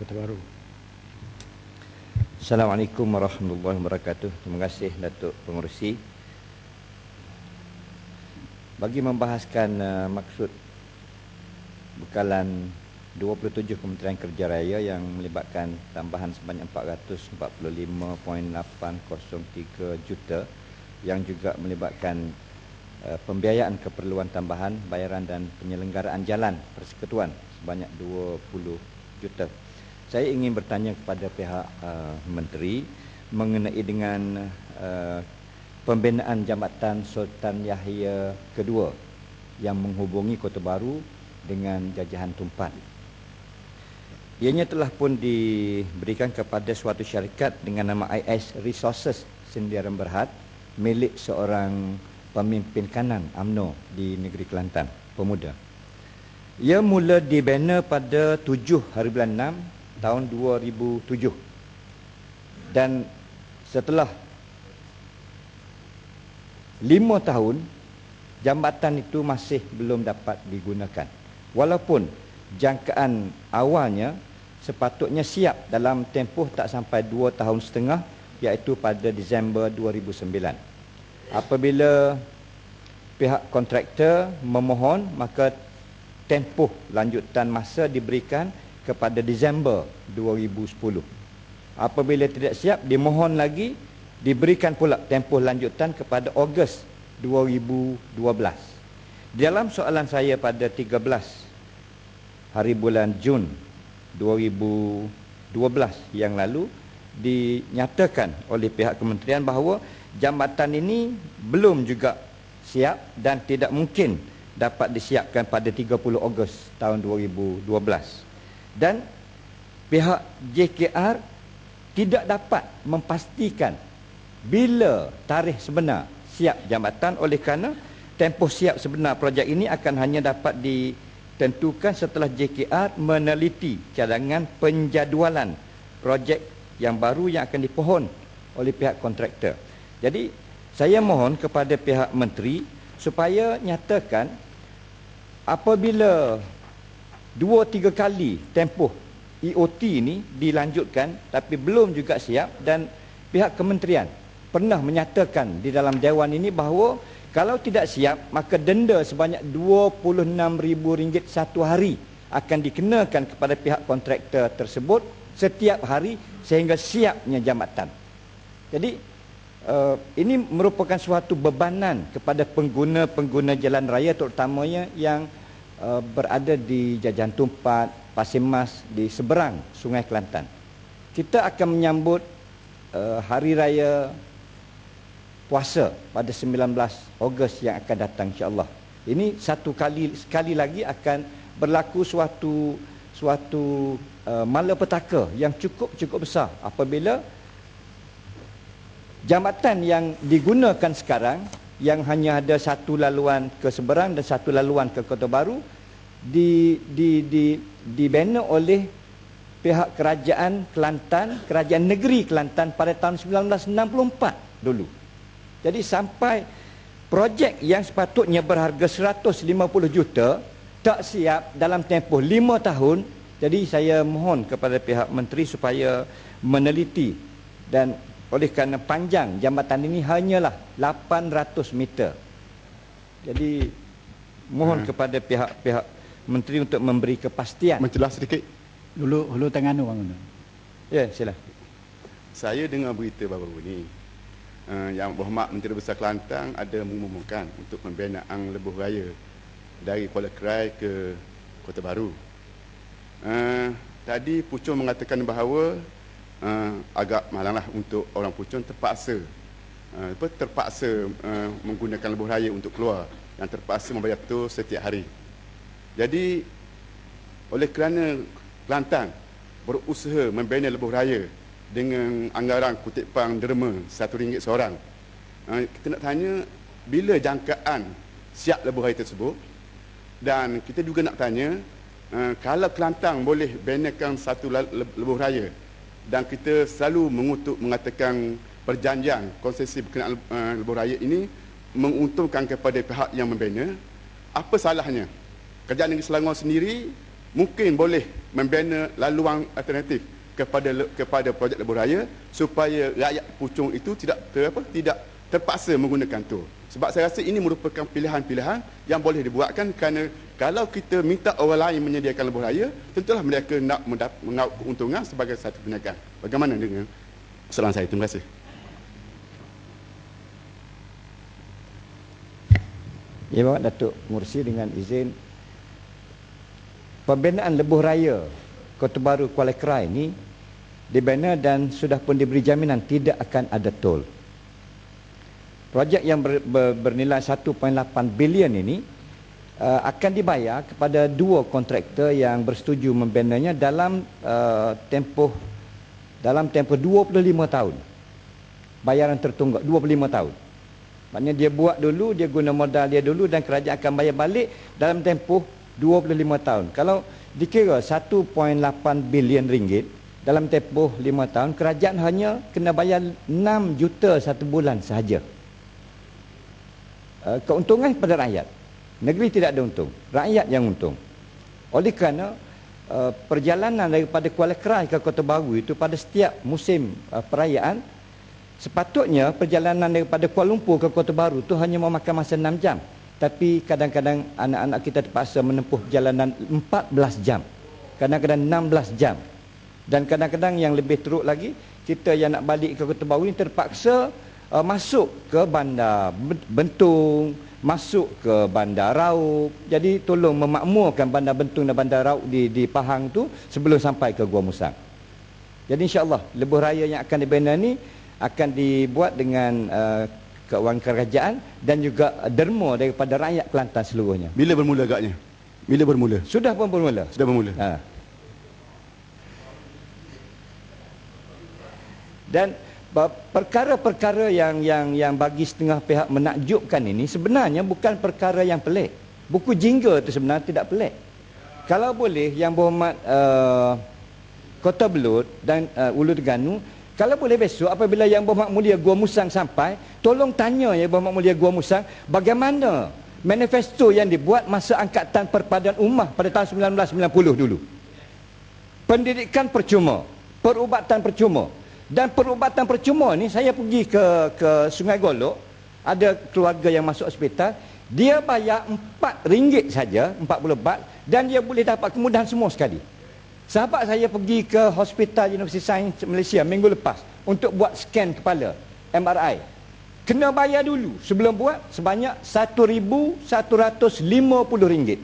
Kota Baru. Assalamualaikum warahmatullahi wabarakatuh. Terima kasih Datuk Pengerusi. Bagi membahaskan maksud bekalan 27 Kementerian Kerja Raya yang melibatkan tambahan sebanyak 445.803 juta, yang juga melibatkan pembiayaan keperluan tambahan, bayaran dan penyelenggaraan jalan persekutuan sebanyak 20 juta. Saya ingin bertanya kepada pihak Menteri mengenai dengan pembinaan Jambatan Sultan Yahya kedua yang menghubungi Kota Baru dengan Jajahan Tumpat. Ianya telah pun diberikan kepada suatu syarikat dengan nama IS Resources Sdn Bhd milik seorang pemimpin kanan UMNO di negeri Kelantan, pemuda. Ia mula dibina pada 7 hari bulan 6 tahun 2007, dan setelah 5 tahun jambatan itu masih belum dapat digunakan, walaupun jangkaan awalnya sepatutnya siap dalam tempoh tak sampai 2 tahun setengah, iaitu pada Disember 2009. Apabila pihak kontraktor memohon, maka tempoh lanjutan masa diberikan kepada Disember 2010. Apabila tidak siap, dimohon lagi, diberikan pula tempoh lanjutan kepada Ogos 2012. Dalam soalan saya pada 13 hari bulan Jun 2012 yang lalu, dinyatakan oleh pihak kementerian bahawa jambatan ini belum juga siap dan tidak mungkin dapat disiapkan pada 30 Ogos tahun 2012. Dan pihak JKR tidak dapat memastikan bila tarikh sebenar siap jambatan, oleh kerana tempoh siap sebenar projek ini akan hanya dapat ditentukan setelah JKR meneliti cadangan penjadualan projek yang baru yang akan dipohon oleh pihak kontraktor. Jadi saya mohon kepada pihak menteri supaya nyatakan apabila 2-3 kali tempoh EOT ini dilanjutkan tapi belum juga siap, dan pihak kementerian pernah menyatakan di dalam dewan ini bahawa kalau tidak siap maka denda sebanyak RM26,000 satu hari akan dikenakan kepada pihak kontraktor tersebut setiap hari sehingga siapnya jambatan. Jadi ini merupakan suatu bebanan kepada pengguna-pengguna jalan raya, terutamanya yang berada di Jajahan Tumpat, Pasir Mas, di seberang Sungai Kelantan. Kita akan menyambut Hari Raya Puasa pada 19 Ogos yang akan datang, insya-Allah. Ini sekali lagi akan berlaku suatu malapetaka yang cukup besar apabila jambatan yang digunakan sekarang, yang hanya ada satu laluan ke seberang dan satu laluan ke Kota Baru, dibina oleh pihak kerajaan Kelantan, kerajaan negeri Kelantan pada tahun 1964 dulu. Jadi sampai projek yang sepatutnya berharga 150 juta tak siap dalam tempoh 5 tahun. Jadi saya mohon kepada pihak menteri supaya meneliti, dan oleh kerana panjang jambatan ini hanyalah 800 meter. Jadi mohon kepada pihak menteri untuk memberi kepastian. Menjelas sedikit. Hulu Terengganu Bang. Ya, silakan. Saya dengar berita baru ni, Yang Berhormat Menteri Besar Kelantan ada mengumumkan untuk pembinaan lebuh raya dari Kuala Krai ke Kota Baru. Tadi Puchong mengatakan bahawa agak malanglah untuk orang Puchong terpaksa menggunakan lebuh raya untuk keluar, dan terpaksa membayar tol setiap hari. Jadi oleh kerana Kelantan berusaha membina lebuh raya dengan anggaran kutipan derma RM1 seorang, kita nak tanya bila jangkaan siap lebuh raya tersebut. Dan kita juga nak tanya, kalau Kelantan boleh binakan satu lebuh raya, dan kita selalu mengatakan perjanjian konsesi berkenaan lebuh raya ini menguntungkan kepada pihak yang membina, apa salahnya Kerajaan Negeri Selangor sendiri mungkin boleh membina laluan alternatif kepada projek lebuh raya supaya rakyat Puchong itu tidak terpaksa menggunakan tol. Sebab saya rasa ini merupakan pilihan-pilihan yang boleh dibuatkan, kerana kalau kita minta orang lain menyediakan lebuh raya, tentulah mereka nak mengaut keuntungan sebagai satu perniagaan. Bagaimana dengan soalan saya? Terima kasih. Ya, Bapak Datuk Mursi, dengan izin, pembinaan lebuh raya Kota Baru Kuala Krai ini dibina dan sudah pun diberi jaminan tidak akan ada tol. Projek yang bernilai 1.8 bilion ini akan dibayar kepada dua kontraktor yang bersetuju membinanya dalam tempoh 25 tahun. Bayaran tertunggak 25 tahun. Maknanya dia buat dulu, dia guna modal dia dulu, dan kerajaan akan bayar balik dalam tempoh 25 tahun. Kalau dikira 1.8 bilion ringgit dalam tempoh 5 tahun, kerajaan hanya kena bayar 6 juta satu bulan sahaja. Keuntungan kepada rakyat. Negeri tidak ada untung, rakyat yang untung. Oleh kerana perjalanan daripada Kuala Krai ke Kota Baru itu pada setiap musim perayaan, sepatutnya perjalanan daripada Kuala Lumpur ke Kota Baru itu hanya memakan masa 6 jam. Tapi kadang-kadang anak-anak kita terpaksa menempuh perjalanan 14 jam. Kadang-kadang 16 jam. Dan kadang-kadang yang lebih teruk lagi, kita yang nak balik ke Kota Baru ini terpaksa masuk ke bandar Bentung, masuk ke bandar Raub. Jadi tolong memakmurkan bandar Bentung dan bandar Raub di Pahang tu sebelum sampai ke Gua Musang. Jadi insya-Allah lebuh raya yang akan dibina ni akan dibuat dengan keuangan kerajaan dan juga derma daripada rakyat Kelantan seluruhnya. Bila bermula agaknya? Bila bermula? Sudah pun bermula. Sudah bermula. Dan perkara-perkara yang bagi setengah pihak menakjubkan ini sebenarnya bukan perkara yang pelik. Buku jingga itu sebenarnya tidak pelik. Kalau boleh, Yang Berhormat Kota Belud dan Ulu Terengganu, kalau boleh besok apabila Yang Berhormat Mulia Gua Musang sampai, tolong tanya Yang Berhormat Mulia Gua Musang bagaimana manifesto yang dibuat masa Angkatan Perpaduan Ummah pada tahun 1990 dulu. Pendidikan percuma, perubatan percuma. Dan perubatan percuma ni, saya pergi ke Sungai Golok, ada keluarga yang masuk hospital, dia bayar RM4 saja, 40 baht, dan dia boleh dapat kemudahan semua sekali. Sahabat saya pergi ke Hospital Universiti Sains Malaysia minggu lepas untuk buat scan kepala, MRI. Kena bayar dulu sebelum buat sebanyak RM1,150.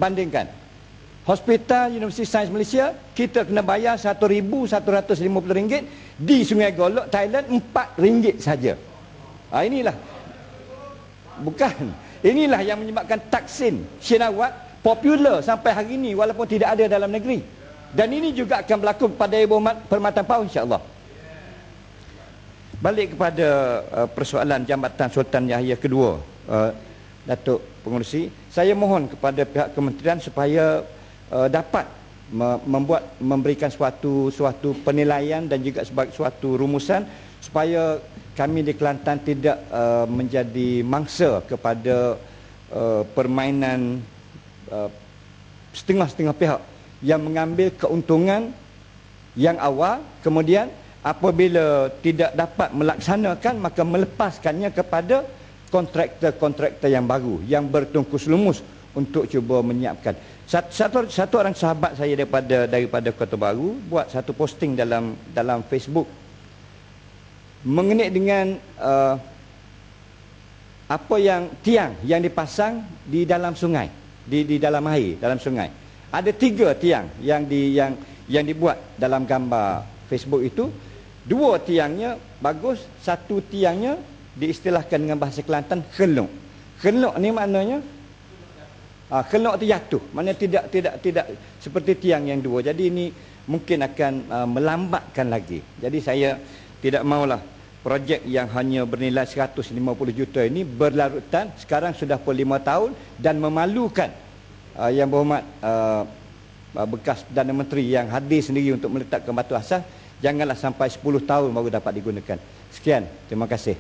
Bandingkan Hospital Universiti Sains Malaysia, kita kena bayar RM1,150. Di Sungai Golok, Thailand, RM4 saja. Inilah. Bukan. Inilah yang menyebabkan Thaksin Shinawatra popular sampai hari ini walaupun tidak ada dalam negeri. Dan ini juga akan berlaku pada Ibu Perkhidmatan PAU, insya-Allah. Balik kepada persoalan Jambatan Sultan Yahya kedua, Datuk Pengerusi, saya mohon kepada pihak kementerian supaya dapat memberikan suatu penilaian dan juga sebagai suatu rumusan supaya kami di Kelantan tidak menjadi mangsa kepada permainan setengah-setengah pihak yang mengambil keuntungan yang awal, kemudian apabila tidak dapat melaksanakan maka melepaskannya kepada kontraktor-kontraktor yang baru yang bertungkus lumus untuk cuba menyiapkan. Satu orang sahabat saya daripada Kota Baru buat satu posting dalam Facebook mengenai dengan apa yang tiang yang dipasang di dalam sungai, di dalam air, dalam sungai. Ada 3 tiang yang dibuat dalam gambar Facebook itu. 2 tiangnya bagus, 1 tiangnya diistilahkan dengan bahasa Kelantan khelok. Khelok ni maknanya khelok tu jatuh, maknanya tidak seperti tiang yang 2. Jadi ini mungkin akan melambatkan lagi. Jadi saya tidak maulah projek yang hanya bernilai 150 juta ini berlarutan. Sekarang sudah pun 5 tahun dan memalukan Yang Berhormat bekas Perdana Menteri yang hadir sendiri untuk meletakkan batu asas. Janganlah sampai 10 tahun baru dapat digunakan. Sekian, terima kasih.